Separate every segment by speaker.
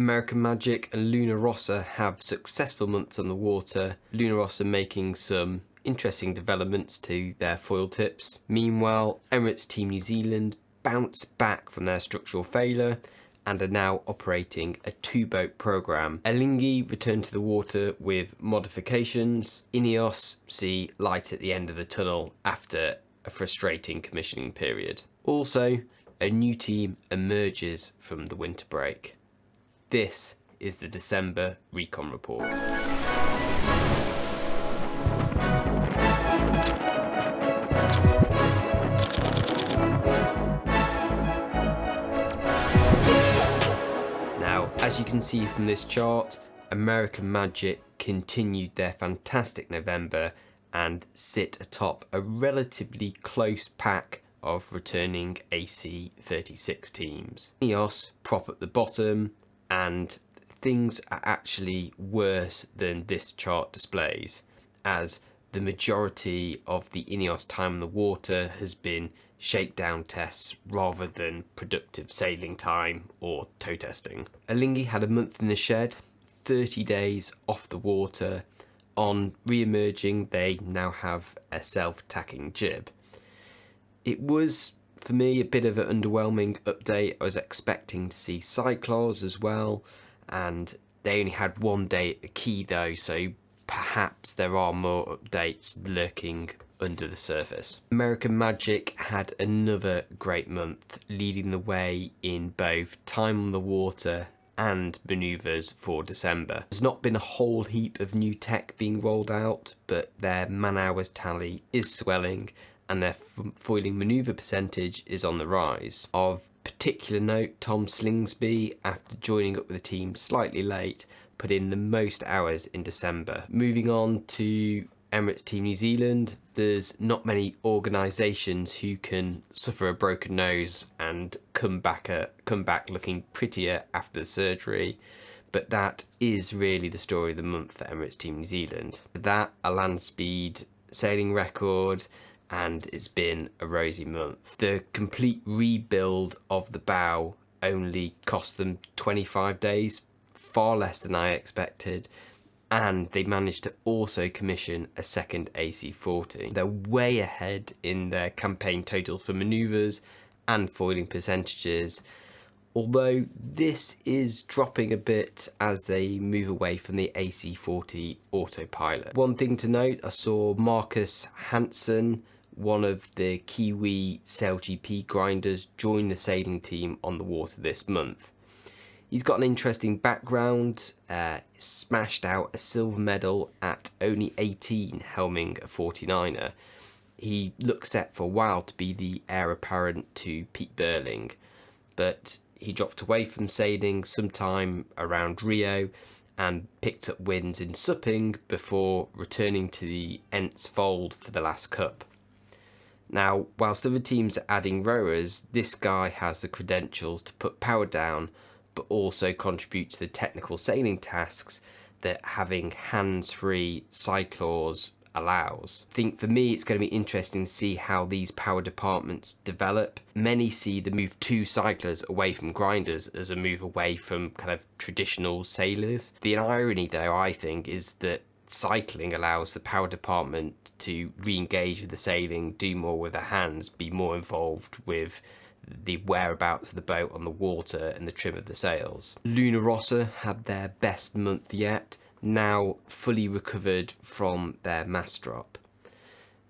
Speaker 1: American Magic and Rossa have successful months on the water, Rossa making some interesting developments to their foil tips. Meanwhile, Emirates Team New Zealand bounced back from their structural failure and are now operating a 2-boat programme. Alinghi returned to the water with modifications. INEOS see light at the end of the tunnel after a frustrating commissioning period. Also, a new team emerges from the winter break. This is the December Recon Report. Now, as you can see from this chart, American Magic continued their fantastic November and sit atop a relatively close pack of returning AC36 teams. INEOS prop at the bottom, and things are actually worse than this chart displays, as the majority of the INEOS time on the water has been shakedown tests rather than productive sailing time or tow testing. Alinghi had a month in the shed, 30 days off the water. On re-emerging, they now have a self-tacking jib. It was, for me, a bit of an underwhelming update. I was expecting to see cyclars as well, and they only had 1 day at the key though, so perhaps there are more updates lurking under the surface. American Magic had another great month, leading the way in both time on the water and manoeuvres for December. There's not been a whole heap of new tech being rolled out, but their man hours tally is swelling and their foiling manoeuvre percentage is on the rise. Of particular note, Tom Slingsby, after joining up with the team slightly late, put in the most hours in December. Moving on to Emirates Team New Zealand, there's not many organisations who can suffer a broken nose and come back looking prettier after the surgery, but that is really the story of the month for Emirates Team New Zealand. That, a land speed sailing record, and it's been a rosy month. The complete rebuild of the bow only cost them 25 days, far less than I expected, and they managed to also commission a second AC40. They're way ahead in their campaign total for manoeuvres and foiling percentages, although this is dropping a bit as they move away from the AC40 autopilot. One thing to note, I saw Marcus Hansen, one of the Kiwi SailGP grinders, join the sailing team on the water this month. He's got an interesting background, smashed out a silver medal at only 18 helming a 49er. He looks set for a while to be the heir apparent to Pete Burling, but he dropped away from sailing sometime around Rio and picked up wins in supping before returning to the ETNZ fold for the last cup. Now, whilst other teams are adding rowers, this guy has the credentials to put power down but also contribute to the technical sailing tasks that having hands-free cyclors allows. I think for me it's going to be interesting to see how these power departments develop. Many see the move to cyclers away from grinders as a move away from kind of traditional sailors. The irony though, I think, is that cycling allows the power department to re-engage with the sailing, do more with their hands, be more involved with the whereabouts of the boat on the water and the trim of the sails. Rossa had their best month yet, now fully recovered from their mast drop.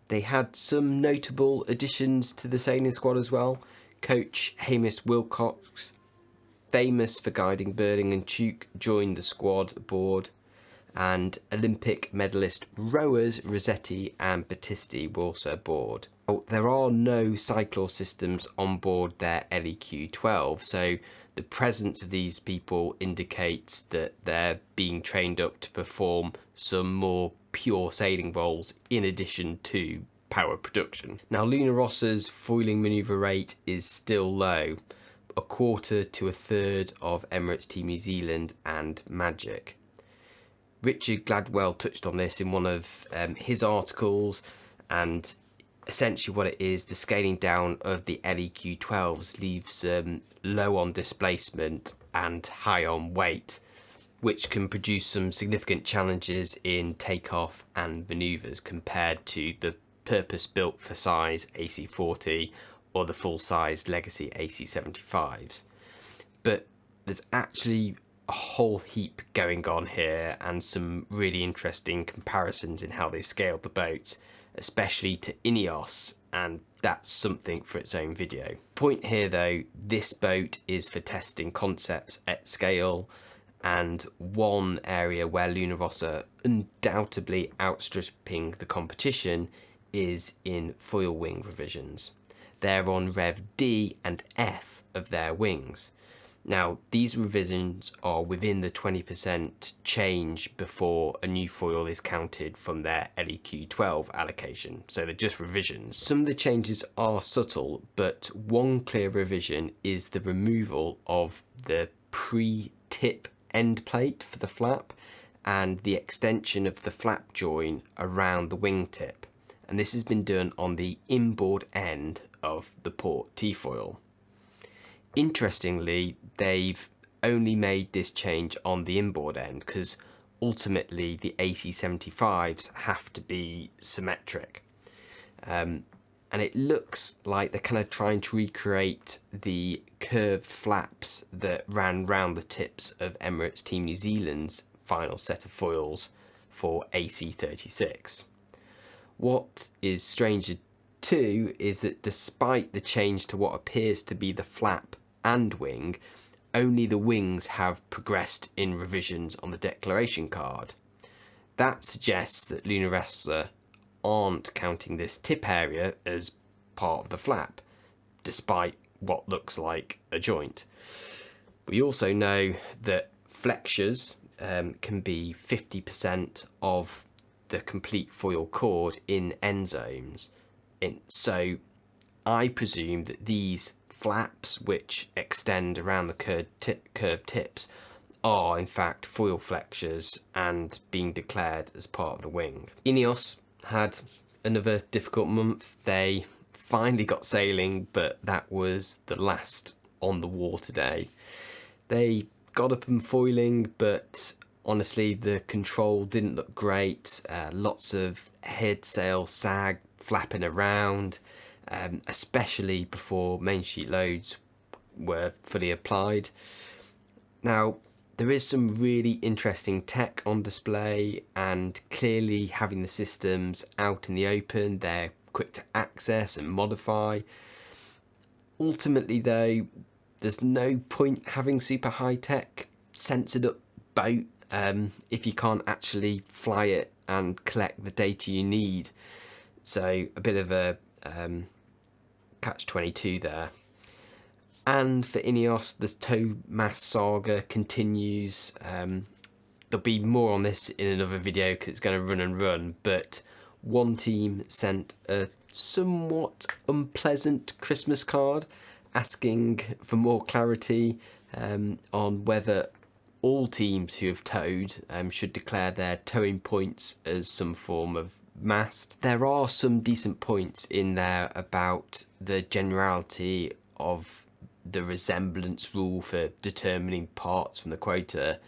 Speaker 1: They had some notable additions to the sailing squad as well. Coach Hamish Wilcox, famous for guiding Burling and Tuke, joined the squad aboard, and Olympic medalist rowers Rossetti and Battisti were also aboard. There are no cyclor systems on board their LEQ-12, so the presence of these people indicates that they're being trained up to perform some more pure sailing roles in addition to power production. Now, Rossa's foiling manoeuvre rate is still low, a quarter to a third of Emirates Team New Zealand and Magic. Richard Gladwell touched on this in one of his articles, and essentially what it is, the scaling down of the LEQ-12s leaves low on displacement and high on weight, which can produce some significant challenges in takeoff and manoeuvres compared to the purpose-built for size AC40 or the full-size legacy AC75s. But there's actually a whole heap going on here and some really interesting comparisons in how they've scaled the boats, especially to INEOS, and that's something for its own video. Point here though, this boat is for testing concepts at scale, and one area where Rossa undoubtedly outstripping the competition is in foil wing revisions. They're on Rev D and F of their wings. Now, these revisions are within the 20% change before a new foil is counted from their LEQ12 allocation, so they're just revisions. Some of the changes are subtle, but one clear revision is the removal of the pre-tip end plate for the flap and the extension of the flap join around the wingtip, and this has been done on the inboard end of the port T-foil. Interestingly, they've only made this change on the inboard end because ultimately the AC75s have to be symmetric. And it looks like they're kind of trying to recreate the curved flaps that ran round the tips of Emirates Team New Zealand's final set of foils for AC36. What is stranger too is that despite the change to what appears to be the flap and wing, only the wings have progressed in revisions on the declaration card. That suggests that Rossa aren't counting this tip area as part of the flap, despite what looks like a joint. We also know that flexures can be 50% of the complete foil chord in end zones. So I presume that these flaps, which extend around the curved tips, are in fact foil flexures and being declared as part of the wing. INEOS had another difficult month. They finally got sailing, but that was the last on the water day. They got up and foiling, but honestly the control didn't look great. Lots of head sail sag flapping around, especially before main sheet loads were fully applied. Now, there is some really interesting tech on display, and clearly having the systems out in the open, they're quick to access and modify. Ultimately though, there's no point having super high tech censored up boat if you can't actually fly it and collect the data you need. So a bit of a catch-22 there. And for INEOS, the tow mast saga continues. There'll be more on this in another video because it's going to run and run, but one team sent a somewhat unpleasant Christmas card asking for more clarity on whether all teams who have towed should declare their towing points as some form of mast. There are some decent points in there about the generality of the resemblance rule for determining parts from the quota,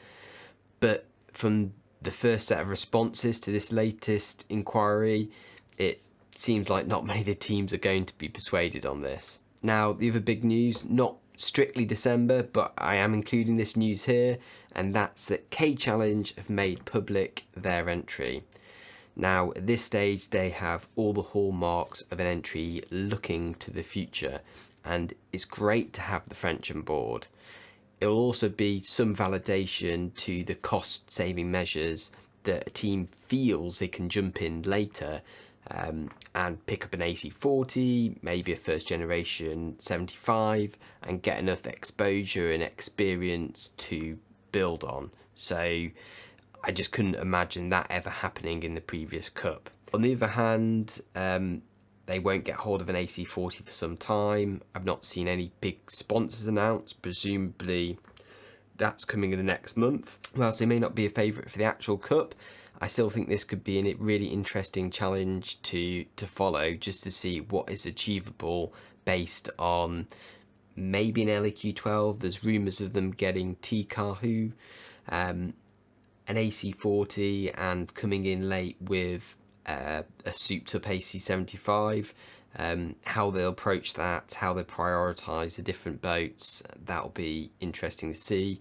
Speaker 1: but from the first set of responses to this latest inquiry, it seems like not many of the teams are going to be persuaded on this. Now, the other big news, not strictly December, but I am including this news here, and that's that K-Challenge have made public their entry. Now, at this stage, they have all the hallmarks of an entry looking to the future, and it's great to have the French on board. It will also be some validation to the cost-saving measures that a team feels they can jump in later and pick up an AC40, maybe a first generation 75, and get enough exposure and experience to build on. So I just couldn't imagine that ever happening in the previous Cup. On the other hand, they won't get hold of an AC40 for some time. I've not seen any big sponsors announced. Presumably that's coming in the next month. Whilst they may not be a favourite for the actual Cup, I still think this could be a really interesting challenge to follow, just to see what is achievable based on maybe an LEQ12. There's rumours of them getting T-Kahoo, an AC40, and coming in late with a souped up AC75. How they'll approach that, how they prioritise the different boats, that'll be interesting to see.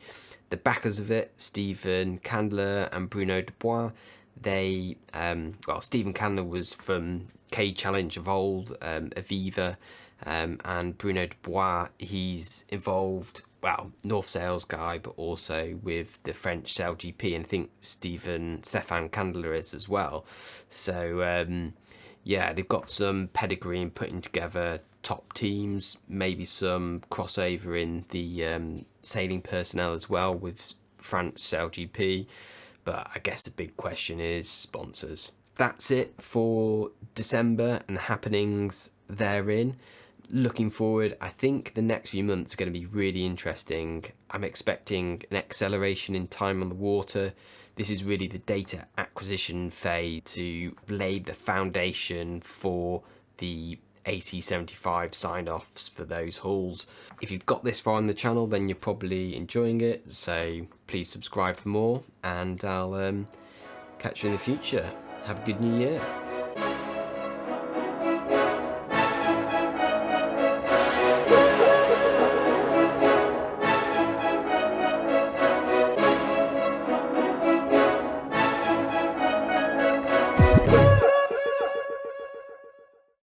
Speaker 1: The backers of it, Stephen Candler and Bruno Dubois, they, well, Stephen Candler was from K Challenge of old, Aviva, and Bruno Dubois, he's involved, well, North Sales guy, but also with the French Sail GP, and I think Stefan Candler is as well. So, yeah, they've got some pedigree in putting together top teams, maybe some crossover in the sailing personnel as well with France Sail GP. But I guess the big question is sponsors. That's it for December and the happenings therein. Looking forward, I think the next few months are going to be really interesting. I'm expecting an acceleration in time on the water. This is really the data acquisition phase to lay the foundation for the AC75 sign-offs for those hulls. If you've got this far on the channel, then you're probably enjoying it, so please subscribe for more, and I'll catch you in the future. Have a good new year.